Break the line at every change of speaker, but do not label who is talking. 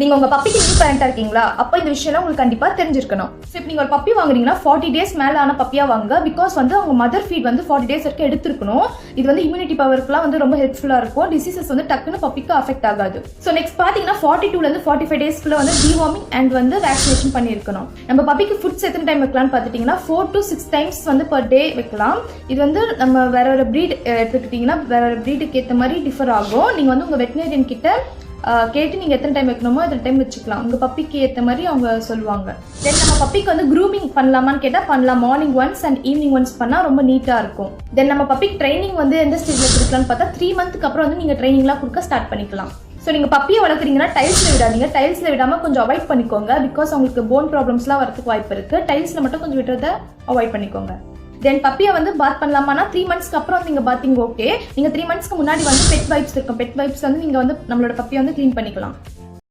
நீங்கள் உங்கள் பப்பிக்கு நியூ பேரண்டாக இருக்கீங்களா, அப்போ இந்த விஷயம்லாம் உங்களுக்கு கண்டிப்பாக தெரிஞ்சிருக்கணும். ஸோ இப்போ நீங்கள் ஒரு பப்பி வாங்குறீங்கன்னா 40 days மேலே ஆன பப்பியாக வாங்க. பிகாஸ் வந்து அவங்க மதர் ஃபீட் வந்து 40 days வரைக்கும் எடுத்துருக்கணும். இது வந்து இம்யூனிட்டி பவருக்குலாம் வந்து ரொம்ப ஹெல்ப்ஃபுல்லாக இருக்கும். டிசீசஸ் வந்து டக்குன்னு பப்பிக்கு அஃபெக்ட் ஆகாது. ஸோ நெக்ஸ்ட் பார்த்தீங்கன்னா 42 to 45 days வந்து டிவார்மிங் அண்ட் வந்து வேக்சினேஷன் பண்ணியிருக்கணும். நம்ம பப்பிக்கு ஃபுட்ஸ் எத்தனை டைம் வைக்கலாம்னு பார்த்துட்டிங்கன்னா 4 to 6 times வந்து per day வைக்கலாம். இது வந்து நம்ம வேற ஒரு ப்ரீட் எடுத்துக்கிட்டிங்கன்னா வேற ஒரு ப்ரீடுக்கு ஏற்ற மாதிரி டிஃபர் ஆகும். நீங்கள் வந்து உங்கள் வெட்டினரியன் கிட்ட கேட்டு நீங்கள் எத்தனை டைம் வைக்கணுமோ எத்தனை டைம் வச்சுக்கலாம். உங்கள் பப்பிக்கு ஏற்ற மாதிரி அவங்க சொல்லுவாங்க. தென் நம்ம பப்பிக்கு வந்து க்ரூமிங் பண்ணலாமான்னு கேட்டால் பண்ணலாம். Morning once and evening once பண்ணால் ரொம்ப நீட்டாக இருக்கும். தென் நம்ம பப்பிக்கு ட்ரைனிங் வந்து எந்த ஸ்டேஜில் கொடுக்கலான்னு பார்த்தா 3 months அப்புறம் வந்து நீங்கள் ட்ரைனிங்லாம் கொடுக்க ஸ்டார்ட் பண்ணிக்கலாம். ஸோ நீங்கள் பப்பியை வளர்க்குறீங்கன்னா டைல்ஸில் விடாதீங்க. டைல்ஸில் விடாமல் கொஞ்சம் அவாய்ட் பண்ணிக்கோங்க. பிகாஸ் உங்களுக்கு போன் ப்ராப்ளம்ஸ்லாம் வரதுக்கு வாய்ப்பு இருக்குது. டைல்ஸில் மட்டும் கொஞ்சம் விடுறதை அவாய்ட் பண்ணிக்கோங்க. தென் பப்பியை வந்து பாத் பண்ணலாமான்னா 3 months அப்புறம் நீங்கள் பார்த்தீங்க ஓகே. நீங்கள் 3 months முன்னாடி வந்து பெட் வைப்ஸ் இருக்கும். பெட் வைப்ஸ் வந்து நீங்கள் வந்து நம்மளோட பப்பியை வந்து க்ளீன் பண்ணிக்கலாம்.